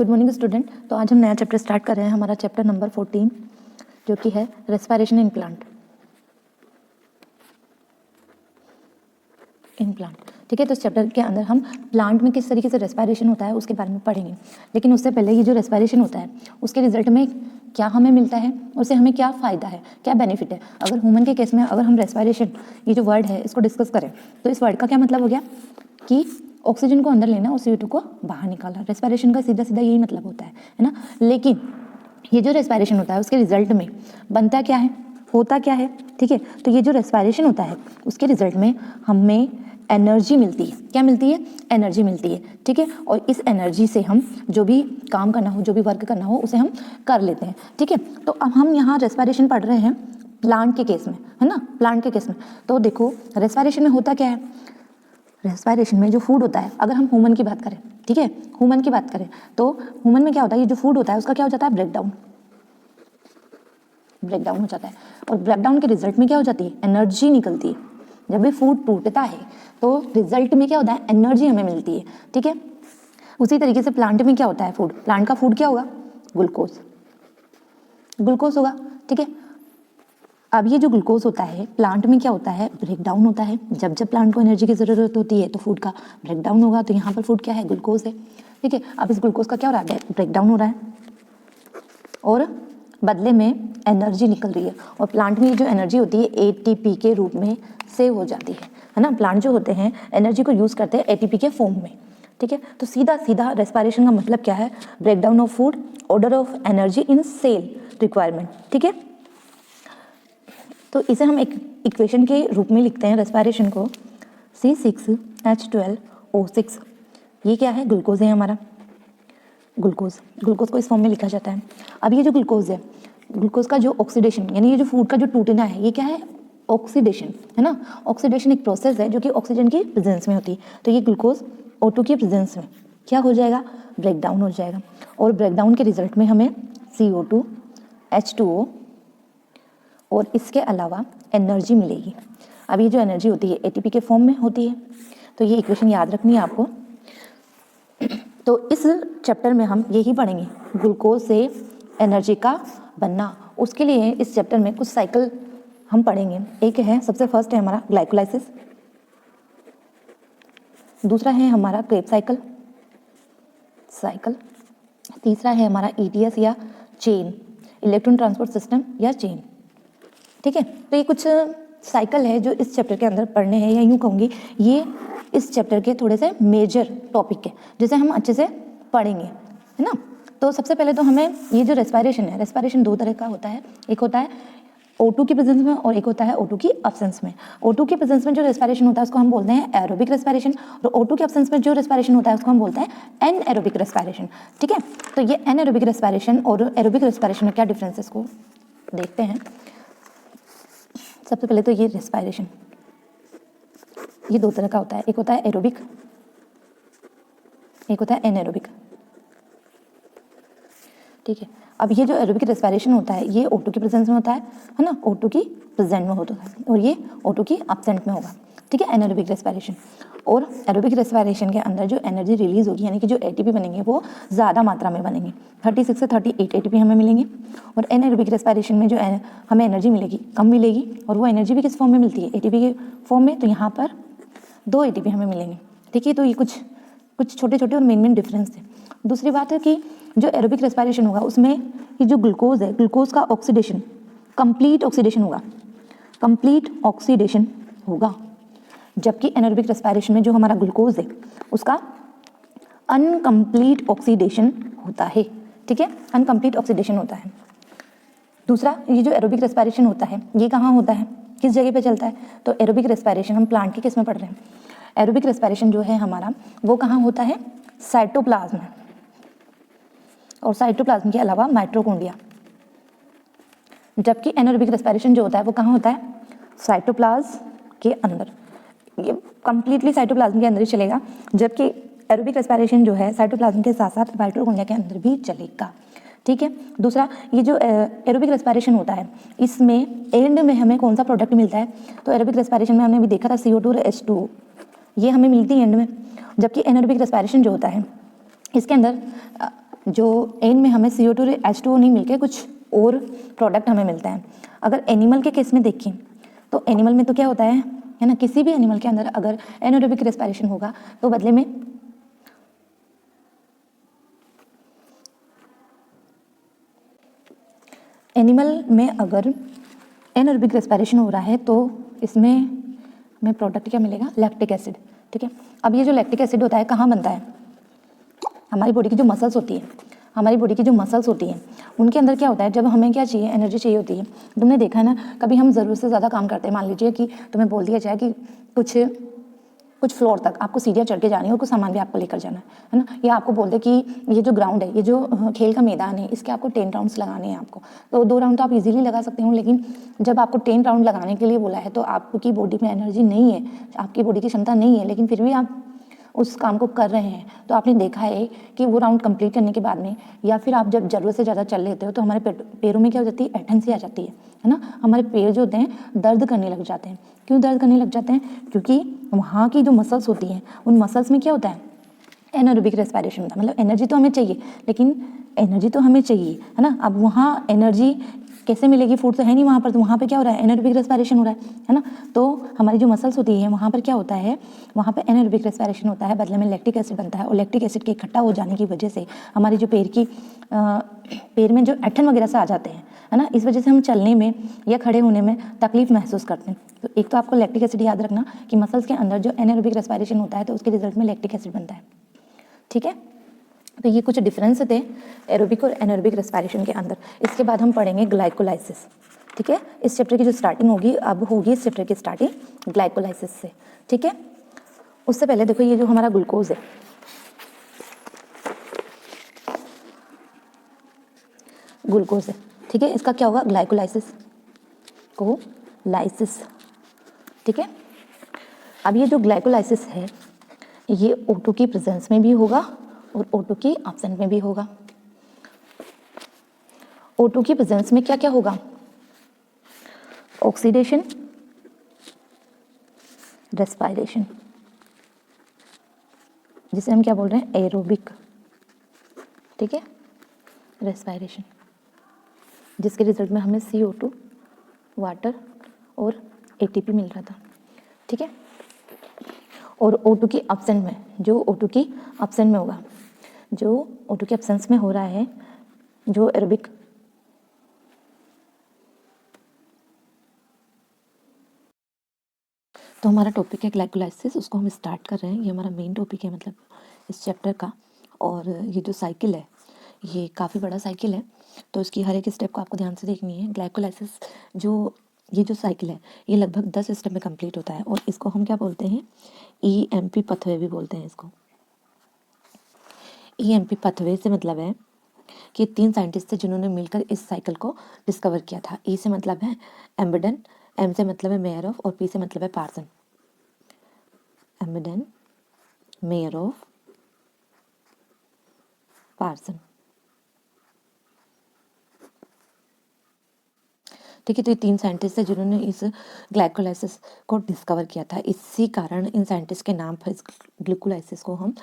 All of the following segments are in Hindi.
Good morning student. तो आज हम नया चैप्टर स्टार्ट कर रहे हैं, हमारा चैप्टर नंबर 14 जो कि है रेस्पिरेशन इन प्लांट। ठीक है, तो इस चैप्टर के अंदर हम प्लांट में किस तरीके से रेस्पिरेशन होता है उसके बारे में पढ़ेंगे। लेकिन उससे पहले ये जो रेस्पिरेशन होता है उसके रिजल्ट में क्या हमें मिलता है, उससे हमें क्या फ़ायदा है, क्या बेनिफिट है। अगर ह्यूमन के केस में अगर हम रेस्पिरेशन ये जो वर्ड है इसको डिस्कस करें तो इस वर्ड का क्या मतलब हो गया कि ऑक्सीजन को अंदर लेना और CO2 को बाहर निकालना। रेस्पिरेशन का सीधा सीधा यही मतलब होता है ना। लेकिन ये जो रेस्पिरेशन होता है उसके रिजल्ट में बनता क्या है, होता क्या है, ठीक है। तो ये जो रेस्पिरेशन होता है उसके रिजल्ट में हमें एनर्जी मिलती है। क्या मिलती है? एनर्जी मिलती है, ठीक है। और इस एनर्जी से हम जो भी काम करना हो, जो भी वर्क करना हो उसे हम कर लेते हैं, ठीक है। तो अब हम यहाँ रेस्पिरेशन पढ़ रहे हैं प्लांट के केस में, है ना, प्लांट के केस में। तो देखो रेस्पिरेशन में होता क्या है, रेस्पिरेशन में जो फूड होता है, अगर हम ह्यूमन की बात करें, ठीक है, ह्यूमन की बात करें तो ह्यूमन में क्या होता है, ये जो फूड होता है उसका क्या हो जाता है, ब्रेकडाउन हो जाता है। और ब्रेकडाउन के रिजल्ट में क्या हो जाती है, एनर्जी निकलती है। जब भी फूड टूटता है तो रिजल्ट में क्या होता है, एनर्जी हमें मिलती है, ठीक है। उसी तरीके से प्लांट में क्या होता है, फूड, प्लांट का फूड क्या होगा, ग्लूकोज होगा, ठीक है। अब ये जो ग्लूकोज होता है प्लांट में क्या होता है, ब्रेकडाउन होता है। जब जब प्लांट को एनर्जी की ज़रूरत होती है तो फूड का ब्रेकडाउन होगा। तो यहाँ पर फूड क्या है, ग्लूकोज है, ठीक है। अब इस ग्लूकोज का क्या हो रहा है, ब्रेकडाउन हो रहा है और बदले में एनर्जी निकल रही है। और प्लांट में जो एनर्जी होती है ATP के रूप में सेव हो जाती है ना। प्लांट जो होते हैं एनर्जी को यूज़ करते हैं ATP के फॉर्म में, ठीक है। तो सीधा सीधा रेस्पिरेशन का मतलब क्या है, breakdown of food, order of energy in cell requirement, ठीक है। तो इसे हम एक इक्वेशन के रूप में लिखते हैं रेस्पिरेशन को, C6H12O6। ये क्या है, ग्लूकोज है हमारा, ग्लूकोज को इस फॉर्म में लिखा जाता है। अब ये जो ग्लूकोज है, ग्लूकोज का जो ऑक्सीडेशन यानी ये जो फूड का जो टूटना है, ये क्या है, ऑक्सीडेशन, है ना। ऑक्सीडेशन एक प्रोसेस है जो कि ऑक्सीजन की प्रेजेंस में होती है। तो ये ग्लूकोज O2 की प्रेजेंस में क्या हो जाएगा, ब्रेकडाउन हो जाएगा। और ब्रेकडाउन के रिजल्ट में हमें CO2 H2O और इसके अलावा एनर्जी मिलेगी। अब ये जो एनर्जी होती है ATP के फॉर्म में होती है। तो ये इक्वेशन याद रखनी है आपको। तो इस चैप्टर में हम यही पढ़ेंगे, ग्लूकोज से एनर्जी का बनना। उसके लिए इस चैप्टर में कुछ साइकिल हम पढ़ेंगे। एक है, सबसे फर्स्ट है हमारा ग्लाइकोलाइसिस, दूसरा है हमारा क्रेब साइकिल, तीसरा है हमारा ETS या चेन, इलेक्ट्रॉन ट्रांसपोर्ट सिस्टम या चेन, ठीक है। तो ये कुछ साइकिल है जो इस चैप्टर के अंदर पढ़ने हैं, या यूँ कहूँगी ये इस चैप्टर के थोड़े से मेजर टॉपिक है जिसे हम अच्छे से पढ़ेंगे, है ना। तो सबसे पहले तो हमें ये जो रेस्पिरेशन है, रेस्पिरेशन दो तरह का होता है। एक होता है O2 की प्रेजेंस में और एक होता है O2 की एब्सेंस में। O2 की प्रेजेंस में जो रेस्पिरेशन होता है उसको हम बोलते हैं एरोबिक रेस्पिरेशन, और O2 के एब्सेंस में जो रेस्पिरेशन होता है उसको हम बोलते हैं एनएरोबिक रेस्पिरेशन, ठीक है। तो ये एनएरोबिक रेस्पिरेशन और एरोबिक रेस्पिरेशन में क्या डिफरेंस है इसको देखते हैं। सबसे पहले तो ये रेस्पिरेशन, ये दो तरह का होता है, एक होता है एरोबिक, एक होता है एनएरोबिक, ठीक है। अब ये जो एरोबिक रेस्पिरेशन होता है ये O2 की प्रेजेंस में होता है ना, O2 की प्रेजेंट में होता है, और ये O2 की एब्सेंट में होगा, ठीक है, एनएरोबिक रेस्पिरेशन। और एरोबिक रेस्पिरेशन के अंदर जो एनर्जी रिलीज होगी यानी कि जो ATP बनेंगे वो ज़्यादा मात्रा में बनेंगे, 36 से 38 ATP हमें मिलेंगे। और एनएरोबिक रेस्पिरेशन में जो हमें एनर्जी मिलेगी कम मिलेगी, और वो एनर्जी भी किस फॉर्म में मिलती है, ATP के फॉर्म में। तो यहाँ पर 2 ATP हमें मिलेंगे, ठीक है। तो ये कुछ छोटे छोटे और मेन डिफरेंस थे। दूसरी बात है कि जो एरोबिक रेस्पिरेशन होगा उसमें ये जो ग्लूकोज है, ग्लूकोज का ऑक्सीडेशन, कंप्लीट ऑक्सीडेशन होगा, जबकि एनारोबिक रेस्पिरेशन में जो हमारा ग्लूकोज है उसका अनकम्प्लीट ऑक्सीडेशन होता है, ठीक है, अनकम्प्लीट ऑक्सीडेशन होता है। दूसरा, ये जो एरोबिक रेस्पिरेशन होता है ये कहाँ होता है, किस जगह पे चलता है। तो एरोबिक रेस्पिरेशन हम प्लांट के किस में पढ़ रहे हैं, एरोबिक रेस्पिरेशन जो है हमारा वो कहाँ होता है, साइटोप्लाज्म, और साइटोप्लाज्म के अलावा माइटोकॉन्ड्रिया। जबकि एनारोबिक रेस्पिरेशन जो होता है वो कहाँ होता है, साइटोप्लाज्म के अंदर, ये कंप्लीटली साइटोप्लाज्म के अंदर ही चलेगा। जबकि एरोबिक रेस्पिरेशन जो है साइटोप्लाज्म के साथ साथ माइटोकॉन्ड्रिया के अंदर भी चलेगा, ठीक है। दूसरा, ये जो एरोबिक रेस्पिरेशन होता है इसमें एंड में हमें कौन सा प्रोडक्ट मिलता है। तो एरोबिक रेस्पिरेशन में हमने भी देखा था CO2 और H2O, ये हमें मिलती है एंड में। जबकि एनारोबिक रेस्पिरेशन जो होता है इसके अंदर जो एंड में हमें CO2 H2O नहीं मिलके कुछ और प्रोडक्ट हमें मिलता है। अगर एनिमल के केस में देखें तो एनिमल में तो क्या होता है ना, किसी भी एनिमल के अंदर अगर एनारोबिक रेस्पिरेशन होगा तो बदले में एनिमल में अगर एनारोबिक रेस्पिरेशन हो रहा है तो इसमें हमें प्रोडक्ट क्या मिलेगा, लैक्टिक एसिड। ठीक है, अब ये जो लैक्टिक एसिड होता है कहाँ बनता है, हमारी बॉडी की जो मसल्स होती है, हमारी बॉडी की जो मसल्स होती हैं उनके अंदर क्या होता है, जब हमें क्या चाहिए, एनर्जी चाहिए होती है। तुमने देखा है ना, कभी हम ज़रूरत से ज़्यादा काम करते हैं, मान लीजिए कि तुम्हें बोल दिया जाए कि कुछ फ्लोर तक आपको सीढ़ियाँ चढ़ के जानी है और कुछ सामान भी आपको लेकर जाना है ना, या आपको बोल दे कि ये जो ग्राउंड है, ये जो खेल का मैदान है, इसके आपको 10 राउंड्स लगाने हैं आपको, तो 2 राउंड तो आप इजीली लगा सकते हो, लेकिन जब आपको 10 राउंड लगाने के लिए बोला है तो आपकी बॉडी में एनर्जी नहीं है, आपकी बॉडी की क्षमता नहीं है, लेकिन फिर भी आप उस काम को कर रहे हैं, तो आपने देखा है कि वो राउंड कंप्लीट करने के बाद में, या फिर आप जब ज़रूरत से ज़्यादा चल लेते हो तो हमारे पैरों में क्या हो जाती है, ऐंठन सी आ जाती है ना, हमारे पैर जो होते हैं दर्द करने लग जाते हैं। क्यों दर्द करने लग जाते हैं, क्योंकि वहाँ की जो मसल्स होती हैं उन मसल्स में क्या होता है, एनारोबिक रेस्पिरेशन होता है। मतलब एनर्जी तो हमें चाहिए, लेकिन एनर्जी तो हमें चाहिए है ना, अब वहाँ एनर्जी कैसे मिलेगी, फूड तो है नहीं वहाँ पर, तो वहाँ पे क्या हो रहा है, एनारोबिक रेस्पिरेशन हो रहा है ना, तो हमारी जो मसल्स होती है वहाँ पर क्या होता है, वहाँ पर एनारोबिक रेस्पिरेशन होता है, बदले में लैक्टिक एसिड बनता है, और लैक्टिक एसिड के इकट्ठा हो जाने की वजह से हमारी जो पैर में जो ऐंठन वगैरह से आ जाते हैं है ना, इस वजह से हम चलने में या खड़े होने में तकलीफ महसूस करते हैं। तो एक तो आपको लैक्टिक एसिड याद रखना कि मसल्स के अंदर जो एनारोबिक रेस्पिरेशन होता है तो उसके रिजल्ट में लैक्टिक एसिड बनता है। ठीक है, तो ये कुछ डिफरेंस थे एरोबिक और एनारोबिक रेस्पिरेशन के अंदर। इसके बाद हम पढ़ेंगे ग्लाइकोलाइसिस। ठीक है, इस चैप्टर की जो स्टार्टिंग होगी अब होगी इस चैप्टर की स्टार्टिंग ग्लाइकोलाइसिस से। ठीक है, उससे पहले देखो ये जो हमारा ग्लूकोज है, ग्लूकोज है, ठीक है, इसका क्या होगा, ग्लाइकोलाइसिस, कोलाइसिस। ठीक है, अब ये जो ग्लाइकोलाइसिस है ये O2 की प्रेजेंस में भी होगा और O2 की एब्सेंट में भी होगा। O2 की प्रेजेंस में क्या क्या होगा, ऑक्सीडेशन, रेस्पिरेशन, जिसे हम क्या बोल रहे हैं, एरोबिक। ठीक है, रेस्पिरेशन, जिसके रिजल्ट में हमें CO2, वाटर और ATP मिल रहा था। ठीक है, और O2 की एब्सेंट में, जो O2 की एब्सेंट में होगा, जो O2 के एब्सेंस में हो रहा है, जो एरोबिक तो हमारा टॉपिक है ग्लाइकोलाइसिस, उसको हम स्टार्ट कर रहे हैं। ये हमारा मेन टॉपिक है मतलब इस चैप्टर का। और ये जो साइकिल है ये काफ़ी बड़ा साइकिल है, तो इसकी हर एक स्टेप को आपको ध्यान से देखनी है। ग्लाइकोलाइसिस ये जो साइकिल है ये लगभग 10 स्टेप में कंप्लीट होता है, और इसको हम क्या बोलते हैं, EMP पथवे भी बोलते हैं इसको। EMP पथवे से मतलब है कि 3 साइंटिस्ट थे जिन्होंने मिलकर इस साइकिल को डिस्कवर किया था। E से मतलब है एम्बेडन, M से मतलब है मेयर ऑफ, और P से मतलब है Parnas. Embden, Meyerhof, Parnas. ठीक है, तो ये 3 साइंटिस्ट हैं जिन्होंने इस ग्लाइकोलाइसिस को डिस्कवर किया था। इसी कारण इन साइंटिस्ट के नाम पर इस ग्लूकोलाइसिस को हम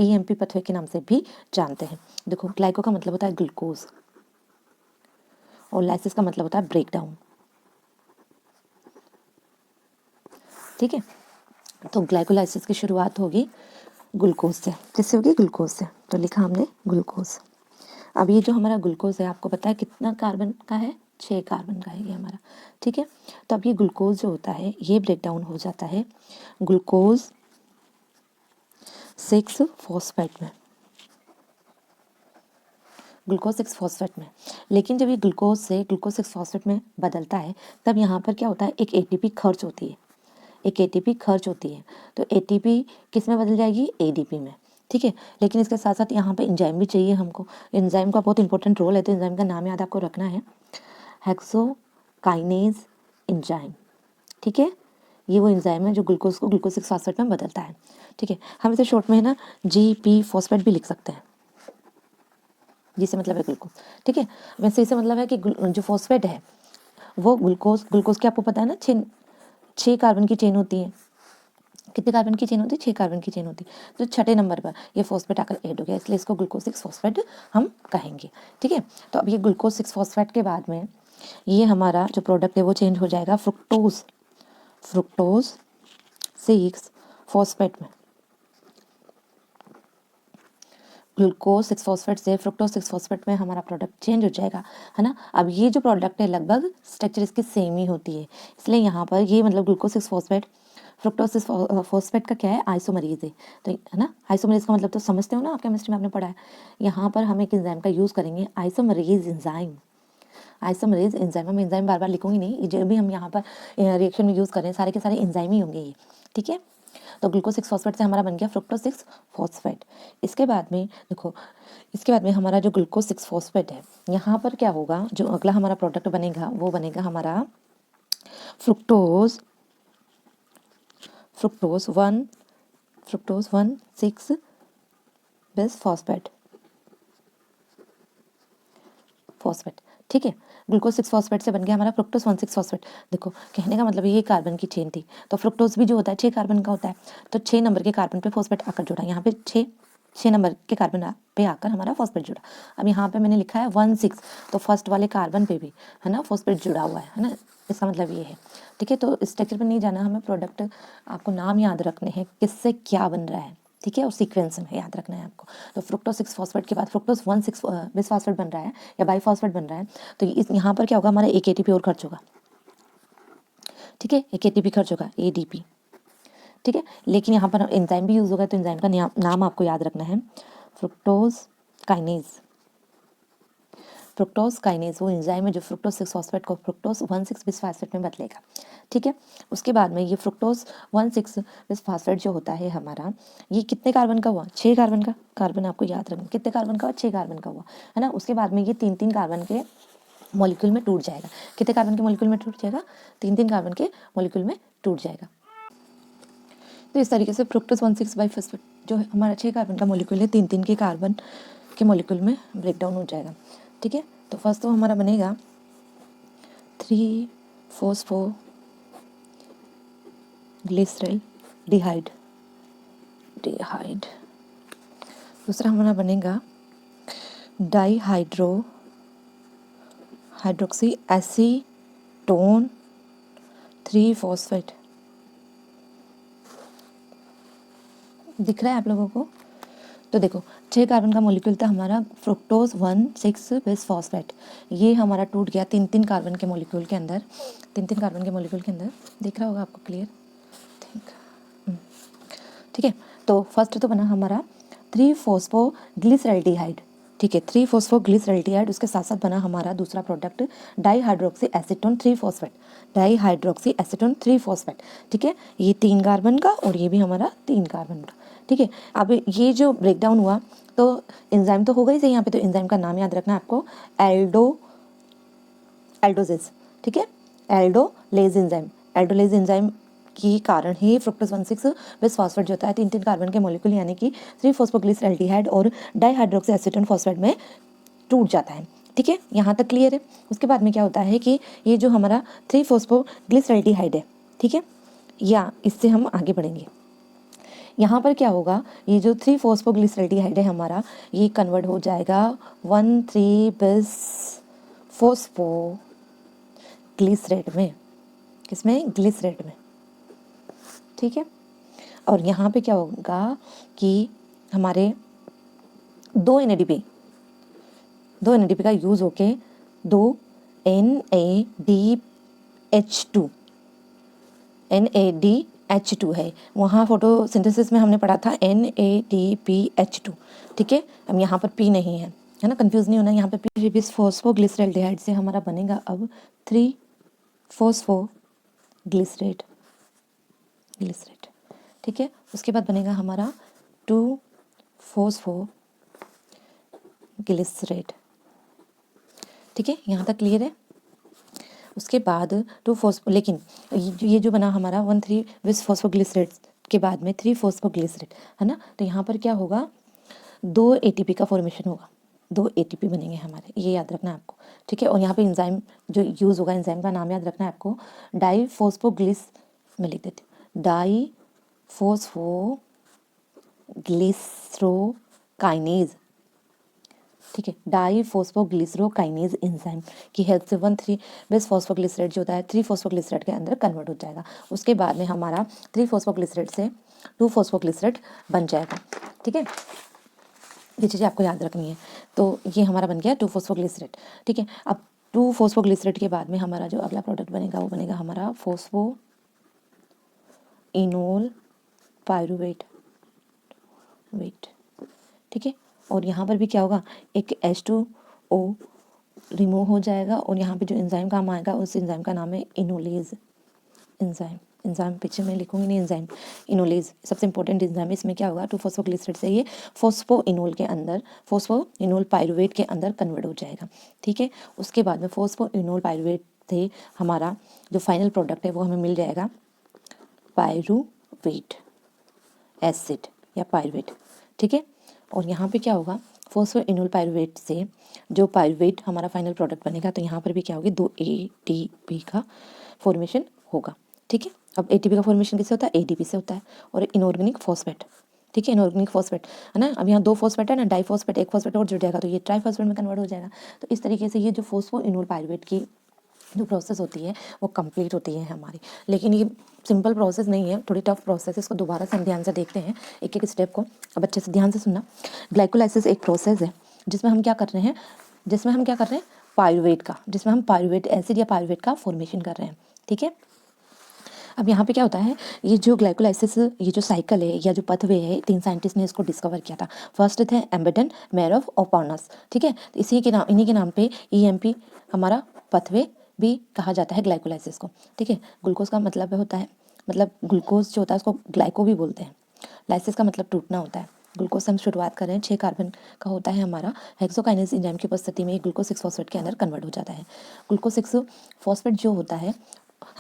EMP पथवे के नाम से भी जानते हैं। देखो, ग्लाइको का मतलब होता है ग्लूकोज और लाइसिस का मतलब होता है ब्रेक डाउन। ठीक है, तो ग्लाइकोलाइसिस की शुरुआत होगी ग्लूकोज से। किससे होगी, ग्लूकोज से। तो लिखा हमने ग्लूकोज। अब ये जो हमारा ग्लूकोज है आपको पता है कितना कार्बन का है, 6 कार्बन का है ये हमारा। ठीक है, तो अब ये ग्लूकोज जो होता है ये ब्रेक डाउन हो जाता है ग्लूकोज 6 फॉस्फेट में, ग्लूकोज 6 फॉस्फेट में। लेकिन जब ये ग्लूकोज से ग्लूकोज 6 फॉस्फेट में बदलता है तब यहाँ पर क्या होता है, एक ATP खर्च होती है, एक ATP खर्च होती है। तो ATP किस में बदल जाएगी, ADP में। ठीक है, लेकिन इसके साथ साथ यहाँ पे एंजाइम भी चाहिए हमको। एंजाइम का बहुत इंपॉर्टेंट रोल है, तो एंजाइम का नाम याद आपको रखना है, हेक्सोकाइनेज एंजाइम। ठीक है, ये वो एंजाइम है जो ग्लूकोज को ग्लूकोज 6 फॉस्फेट में बदलता है। ठीक है, हम इसे शॉर्ट में है ना GP फॉस्फेट भी लिख सकते हैं, जिससे मतलब है ग्लूकोज। ठीक है, वैसे इससे मतलब है कि जो फॉस्फेट है वो ग्लूकोज की आपको पता है ना 6 कार्बन की चेन होती है, कितने कार्बन की चेन होती है? 6 कार्बन की चेन होती है। तो छठे नंबर पर ये फॉस्फेट आकर ऐड हो गया, इसलिए इसको ग्लूकोज 6 फॉस्फेट हम कहेंगे। ठीक है, तो अब ये ग्लूकोज 6 फॉस्फेट के बाद में ये हमारा जो प्रोडक्ट है वो चेंज हो जाएगा फ्रुक्टोज 6 फॉस्फेट में। ग्लूकोज 6 फॉस्फेट से फ्रुक्टोज 6 फॉस्फेट में हमारा प्रोडक्ट चेंज हो जाएगा, है ना। अब ये जो प्रोडक्ट है लगभग स्ट्रक्चर इसकी सेम ही होती है, इसलिए यहाँ पर ये मतलब ग्लूकोज 6 फॉस्फेट फ्रुक्टोज 6 फॉस्फेट का क्या है? आइसोमरेज है। तो है ना, आइसोमरेज का मतलब तो समझते हो ना, आप केमिस्ट्री में आपने पढ़ा है। यहाँ पर हम एक एंजाइम का यूज़ करेंगे, आइसोमरेज एंजाइम। आइसोमरेज एंजाइम, हम एंजाइम बार बार लिखूंगी नहीं, जो भी हम यहाँ पर रिएक्शन में यूज़ करें सारे के सारे एंजाइम ही होंगे ये। ठीक है, तो ग्लूकोज 6 फॉस्फेट से हमारा बन गया फ्रुक्टोज 6 फॉस्फेट। इसके बाद में देखो, इसके बाद में हमारा जो ग्लूकोज 6 फॉस्फेट है, यहाँ पर क्या होगा, जो अगला हमारा प्रोडक्ट बनेगा वो बनेगा हमारा फ्रुक्टोज 1,6 बिस फॉस्फेट। ठीक है, ग्लूकोज 6 फॉस्फेट से बन गया हमारा फ्रुक्टोज 1,6 फॉस्फेट। देखो, कहने का मतलब ये कार्बन की चेन थी, तो फ्रुक्टोज भी जो होता है 6 कार्बन का होता है, तो 6 नंबर के कार्बन पे फॉस्फेट आकर जुड़ा, यहाँ पे 6 नंबर के कार्बन पे आकर हमारा फॉस्फेट जुड़ा। अब यहाँ पे मैंने लिखा है 1,6, तो फर्स्ट वाले कार्बन पे भी, है ना, फॉस्फेट जुड़ा हुआ है ना, इसका मतलब ये है। ठीक है, तो स्ट्रक्चर पर नहीं जाना, हमें प्रोडक्ट आपको नाम याद रखने हैं, किससे क्या बन रहा है। ठीक है, और सीक्वेंस में याद रखना है आपको। तो फ्रुक्टोज 6 फॉस्फेट के बाद फ्रुक्टोज 1,6 बिस फॉस्फेट बन रहा है या बाईफॉस्फेट बन रहा है, तो यहाँ पर क्या होगा, हमारा एक एटीपी और खर्च होगा। ठीक है, एक एटीपी खर्च होगा, एडीपी। ठीक है, लेकिन यहाँ पर एंजाइम भी यूज़ होगा, तो एंजाइम का नाम आपको याद रखना है, फ्रुक्टोज काइनेज। फ्रुक्टोज काइनेज वो एंजाइम है जो फ्रुक्टोज 6 फॉस्फेट को फ्रुक्टोज 1,6 बिस फॉस्फेट में बदलेगा। ठीक है, उसके बाद में ये फ्रुक्टोज 1,6 बिस फॉस्फेट जो होता है हमारा, ये कितने कार्बन का हुआ? 6 कार्बन का। कार्बन आपको याद रखना, कितने कार्बन का हुआ? 6 कार्बन का हुआ, है ना। उसके बाद में ये 3-3 कार्बन के मॉलिक्यूल में टूट जाएगा। कितने कार्बन के मॉलिक्यूल में टूट जाएगा? 3-3 कार्बन के मॉलिक्यूल में टूट जाएगा। तो इस तरीके से फ्रुक्टोज 1,6 बाईफॉस्फेट जो है हमारा 6 कार्बन का मॉलिक्यूल है, 3-3 के कार्बन के मॉलिक्यूल में ब्रेक डाउन हो जाएगा। ठीक है, तो फर्स्ट तो हमारा बनेगा 3,4,4 डिहाइड। दूसरा हमारा बनेगा हाइड्रोक्सी एसीटोन 3 फॉस्फेट। दिख रहा है आप लोगों को? तो देखो, 6 कार्बन का मॉलिक्यूल था हमारा फ्रुक्टोज 1,6 बिस फॉस्फेट, ये हमारा टूट गया 3-3 कार्बन के मॉलिक्यूल के अंदर। 3-3 कार्बन के मॉलिक्यूल के अंदर दिख रहा होगा आपको, क्लियर? ठीक है, तो फर्स्ट तो बना हमारा 3-फॉस्फोग्लिसरैल्डिहाइड। ठीक है, 3-फॉस्फोग्लिसरैल्डिहाइड, उसके साथ साथ बना हमारा दूसरा product dihydroxy acetone 3 phosphate. Dihydroxy acetone 3 phosphate. ठीक है, ये 3 कार्बन का और ये भी हमारा 3 कार्बन का। ठीक है, अब ये जो ब्रेकडाउन हुआ तो एंजाइम तो होगा ही सही यहाँ पे, तो एंजाइम का नाम याद रखना है आपको, एल्डोजेज। ठीक है, एल्डोलेज एंजाइम के कारण ही फ्रुक्टोज 1,6 बिस फॉस्फेट जो होता है 3-3 कार्बन के मॉलिक्यूल यानी कि 3-फॉस्फोग्लिसरैल्डिहाइड और डाईहाइड्रोक्सी एसीटोन फॉस्फेट में टूट जाता है। ठीक है, यहाँ तक क्लियर है। उसके बाद में क्या होता है कि ये जो हमारा 3-फॉस्फोग्लिसरैल्डिहाइड है, ठीक है, या इससे हम आगे बढ़ेंगे। यहाँ पर क्या होगा, ये जो 3-फॉस्फोग्लिसरैल्डिहाइड है हमारा, ये कन्वर्ट हो जाएगा 1,3 बिस फॉस्फोग्लिसरेट में। किसमें? ग्लिसरेट में। ठीक है, और यहाँ पे क्या होगा कि हमारे 2 NADP का यूज़ होके 2 NADH2 है। वहाँ फोटोसिंथेसिस में हमने पढ़ा था NADPH2। ठीक है, अब यहाँ पर P नहीं है ना, कंफ्यूज नहीं होना। यहाँ पे P बिस फॉस्फोग्लिसरैल्डिहाइड से हमारा बनेगा अब 3-फॉस्फोग्लिसरेट। ठीक है, उसके बाद बनेगा हमारा 2-फॉस्फोग्लिसरेट। ठीक है, यहाँ तक क्लियर है। उसके बाद लेकिन ये जो बना हमारा 1,3 बिस फॉस्फोग्लिसरेट के बाद में 3-फॉस्फोग्लिसरेट, है ना, तो यहाँ पर क्या होगा, 2 ATP का फॉर्मेशन होगा, 2 ATP बनेंगे हमारे, ये याद रखना है आपको। ठीक है, और यहाँ पे एंजाइम जो यूज़ होगा, एंजाइम का नाम याद रखना है आपको, डाईफॉस्फोग्लिस, मैं लिख देती हूँ, फोस्फोग्लिसरोकाइनेज, ठीक है, डाईफोस्फोग्लिसरोकाइनेज एंजाइम की हेल्प से 1,3 बिस फॉस्फोग्लिसरेट जो होता है 3 फॉस्फोग्लिसरेट के अंदर कन्वर्ट हो जाएगा। उसके बाद में हमारा 3 फॉस्फोग्लिसरेट से 2 फॉस्फोग्लिसरेट बन जाएगा। ठीक है, ये चीज़ें आपको याद रखनी है। तो ये हमारा बन गया 2 फॉस्फोग्लिसरेट। ठीक है, अब 2 फॉस्फोग्लिसरेट के बाद में हमारा जो अगला प्रोडक्ट बनेगा वो बनेगा हमारा फोस्फोइनोल पायरुवेट वेट। ठीक है, और यहाँ पर भी क्या होगा, एक H2O रिमूव हो जाएगा और यहाँ पे जो एंजाइम काम आएगा उस एंजाइम का नाम है इनोलेज एंजाइम। एंजाइम पीछे मैं लिखूंगी नहीं, एंजाइम इनोलेज सबसे इंपॉर्टेंट एंजाइम है। इसमें क्या होगा, 2 फॉस्फोग्लिसरेट से ये फोस्फोइनोल के अंदर, फोस्फोइनोल पायरुवेट के अंदर कन्वर्ट हो जाएगा। ठीक है, उसके बाद में फोस्फोइनोल पायरुवेट से हमारा जो फाइनल प्रोडक्ट है वो हमें मिल जाएगा पायरुवेट एसिड या पायरुवेट। ठीक है, और यहाँ पे क्या होगा, फोस्फोइनोल पायरुवेट से जो पायरुवेट हमारा फाइनल प्रोडक्ट बनेगा तो यहाँ पर भी क्या होगी, 2 ATP का फॉर्मेशन होगा। ठीक है, अब ATP का फॉर्मेशन किससे होता है, ADP से होता है, और इनऑर्गेनिक फॉस्फेट। ठीक है, इनऑर्गेनिक फॉस्फेट है ना, अब यहाँ 2 फॉस्फेट है ना, डाईफॉस्फेट, एक फॉस्फेट और जुड़ जाएगा तो ये ट्राईफॉस्फेट में कन्वर्ट हो जाएगा। तो इस तरीके से ये जो फोस्फोइनोल पायरुवेट की जो प्रोसेस होती है वो कंप्लीट होती है हमारी। लेकिन ये सिंपल प्रोसेस नहीं है, थोड़ी टफ प्रोसेस है। इसको दोबारा से हम ध्यान से देखते हैं एक एक स्टेप को। अब अच्छे से ध्यान से सुनना। ग्लाइकोलाइसिस एक प्रोसेस है जिसमें हम क्या कर रहे हैं, पायरुवेट का, जिसमें हम पायरुवेट एसिड या पायरुवेट का फॉर्मेशन कर रहे हैं। ठीक है, अब यहाँ पे क्या होता है, ये जो ग्लाइकोलाइसिस, ये जो साइकिल है या जो पथवे है, 3 साइंटिस्ट ने इसको डिस्कवर किया था। फर्स्ट थे एम्बेडन, मेरव और पार्नस। ठीक है, तो इन्हीं के नाम पे EMP हमारा पथवे भी कहा जाता है ग्लाइकोलाइसिस को। ठीक है, ग्लूकोज का मतलब होता है, मतलब ग्लूकोज जो होता है उसको ग्लाइको भी बोलते हैं। लाइसिस का मतलब टूटना होता है। ग्लूकोज से हम शुरुआत कर रहे हैं, 6 कार्बन का होता है हमारा। हेक्सोकाइनेज एंजाइम की उपस्थिति में ग्लूकोज 6 फॉस्फेट के अंदर कन्वर्ट हो जाता है। ग्लूकोज 6 फॉस्फेट जो होता है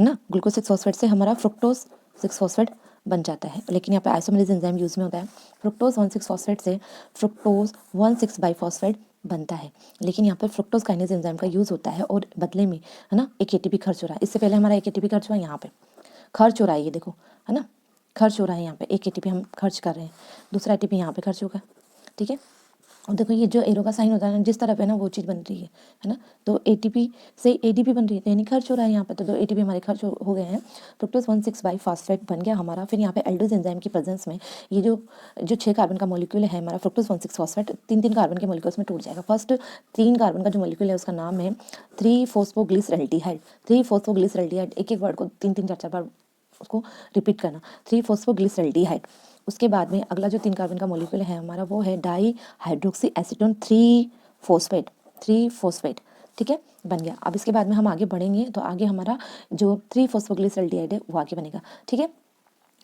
ना, ग्लूकोज 6 फॉस्फेट से हमारा फ्रुक्टोज 6 फॉस्फेट बन जाता है। लेकिन यहाँ पे आइसोमेरेज एंजाइम यूज में होता है। फ्रुक्टोज 1,6 फॉस्फेट से फ्रुक्टोज 1,6 बाइफॉस्फेट बनता है। लेकिन यहाँ पे फ्रुक्टोज काइनेज एंजाइम का यूज होता है और बदले में है ना एक ATP खर्च हो रहा है। इससे पहले हमारा एक ATP खर्च हुआ, यहाँ पे खर्च हो रहा है, ये देखो है ना, खर्च हो रहा है। यहाँ पे एक ATP हम खर्च कर रहे हैं, दूसरा ATP यहाँ पे खर्च होगा। ठीक है, और देखो ये जो एरो का साइन होता है ना, जिस तरफ है ना वो चीज़ बन रही है ना, तो ATP से ADP बन रही है, यानी खर्च हो रहा है यहाँ पे। तो 2 ATP हमारे खर्च हो गए हैं, फ्रुक्टोज 1,6 बाइफॉस्फेट बन गया हमारा। फिर यहाँ पे एल्डोज एंजाइम की प्रेजेंस में ये जो 6 कार्बन का मॉलिक्यूल है हमारा फ्रुक्टोज 1,6 फॉस्फेट, 3 कार्बन के मॉलिक्यूल्स में टूट जाएगा। फर्स्ट 3 कार्बन का जो मॉलिक्यूल है उसका नाम है 3-फॉस्फोग्लिसरल्डिहाइड। 3-फॉस्फोग्लिसरल्डिहाइड, एक एक वर्ड को 3-3 4-4 बार उसको रिपीट करना, 3-फॉस्फोग्लिसरल्डिहाइड। उसके बाद में अगला जो 3 कार्बन का मॉलिक्यूल है हमारा वो है डाईहाइड्रोक्सी एसीटोन 3 फॉस्फेट। ठीक है, बन गया। अब इसके बाद में हम आगे बढ़ेंगे तो आगे हमारा जो 3-फॉस्फोग्लिसरल्डिहाइड है वो आगे बनेगा। ठीक है,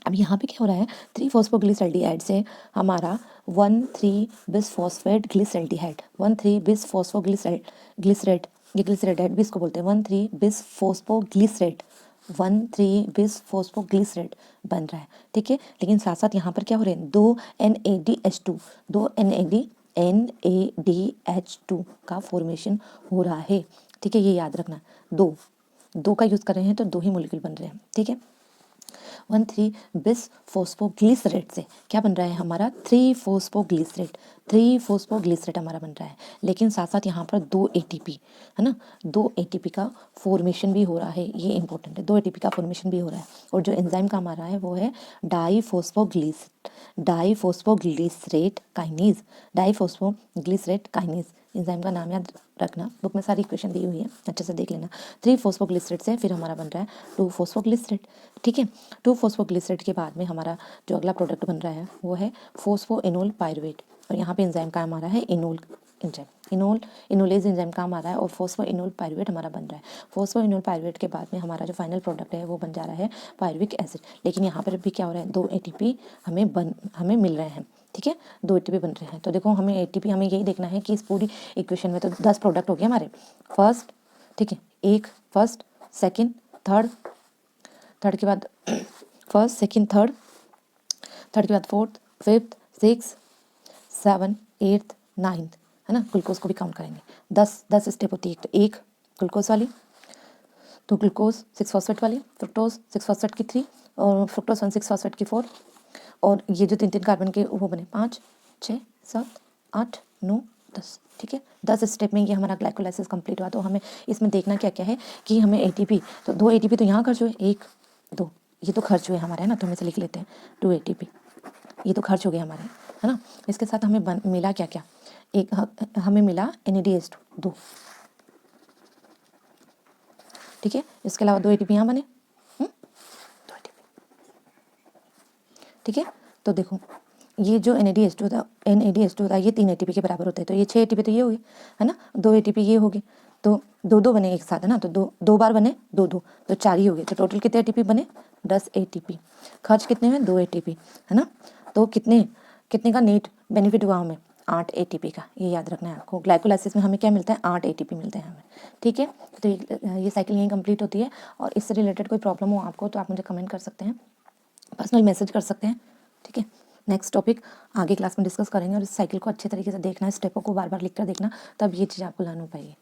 अब यहाँ पे क्या हो रहा है, 3-फॉस्फोग्लिसरल्डिहाइड से हमारा 1,3 बिसफॉस्फेट ग्लिसरल्डिहाइड, 1,3 बिसफॉस्फोग्लिसरेट, ये ग्लिसरेट बिस को बोलते हैं, 1,3 बिसफॉस्फोग्लिसरेट, 1,3 बिसफॉस्फोग्लिसरेट बन रहा है। ठीक है, लेकिन साथ साथ यहाँ पर क्या हो रहे हैं, 2 NADH2 का फॉर्मेशन हो रहा है। ठीक है, ये याद रखना, दो का यूज़ कर रहे हैं तो 2 ही मॉलिक्यूल बन रहे हैं। ठीक है, 1,3 बिस फॉस्फोग्लिसरेट से क्या बन रहा है हमारा, 3 फॉस्फोग्लिसरेट हमारा बन रहा है। लेकिन साथ साथ यहाँ पर 2 ATP है ना, 2 ATP का फॉर्मेशन भी हो रहा है, ये इंपॉर्टेंट है, 2 ATP का फॉर्मेशन भी हो रहा है। और जो एंजाइम काम आ रहा है वो है डाईफॉस्फोग्लिसरेट काइनेज। एंजाइम का नाम याद रखना, बुक में सारी इक्वेशन दी हुई है, अच्छे से देख लेना। 3-फॉस्फोग्लिसरेट से फिर हमारा बन रहा है 2-फॉस्फोग्लिसरेट। ठीक है, 2-फॉस्फोग्लिसरेट के बाद में हमारा जो अगला प्रोडक्ट बन रहा है वो है फोस्फोइनोल पायरुवेट। और यहाँ पे एंजाइम काम आ रहा है इनोलेज एंजाइम काम आ रहा है और फोस्फोइनोल पायरुवेट हमारा बन रहा है। फोस्फोइनोल पायरुवेट के बाद में हमारा जो फाइनल प्रोडक्ट है वो बन जा रहा है पायरुविक एसिड। लेकिन यहाँ पर भी क्या हो रहा है, 2 ATP हमें मिल रहे हैं। ठीक है, 2 ATP बन रहे हैं। तो देखो हमें यही देखना है कि इस पूरी इक्वेशन में तो 10 प्रोडक्ट हो गए हमारे फर्स्ट। ठीक है, एक फर्स्ट, सेकेंड, थर्ड के बाद फर्स्ट, सेकेंड, थर्ड के बाद फोर्थ, फिफ्थ, 6, 7, 8, 9 है ना। ग्लूकोज को भी काउंट करेंगे, 10 स्टेप होती है। एक ग्लूकोज वाली, तो ग्लूकोज 6 फॉस्फेट वाली, फ्रुक्टोज 6 फॉस्फेट की 3 और फ्रुक्टोज 1,6 फॉस्फेट की 4, और ये जो 3-3 कार्बन के वो बने 5, 6, 7, 8, 9, 10, ठीक है। 10 स्टेप में ये हमारा ग्लाइकोलाइसिस कंप्लीट हुआ। तो हमें इसमें देखना क्या क्या है कि हमें ATP, तो 2 ATP तो यहाँ खर्च हुए, 1, 2, ये तो खर्च हुए हमारे, है ना, तो हम इसे लिख लेते हैं 2 ATP, ये तो खर्च हो गए हमारे, है ना। इसके साथ हमें मिला क्या क्या, एक हमें मिला NADH2 2, ठीक है। इसके अलावा 2 ATP यहाँ बने, 2 ATP, ठीक है। तो देखो ये जो NADH2 था ये 3 ATP के बराबर होता है, तो ये 6 ATP तो ये हो गए, है ना, 2 ATP ये हो गए, तो 2-2 बने एक साथ, है ना, तो 2 बार बने 2-2, तो 4 ही हो गए। तो टोटल कितने ATP बने, 10 ATP। खर्च कितने में, 2 ATP, है ना। तो कितने का नेट बेनिफिट हुआ हमें, 8 ATP का, ये याद रखना है आपको। ग्लाइकोलाइसिस में हमें क्या मिलता है, 8 ATP मिलते हैं हमें, ठीक है। तो ये साइकिल यहीं कंप्लीट होती है। और इससे रिलेटेड कोई प्रॉब्लम हो आपको तो आप मुझे कमेंट कर सकते हैं, पर्सनल मैसेज कर सकते हैं, ठीक है। नेक्स्ट टॉपिक आगे क्लास में डिस्कस करेंगे और इस साइकिल को अच्छे तरीके से देखना है, स्टेपों को बार बार लिख कर देखना, तब ये चीज़ आपको लर्न हो पाएगी।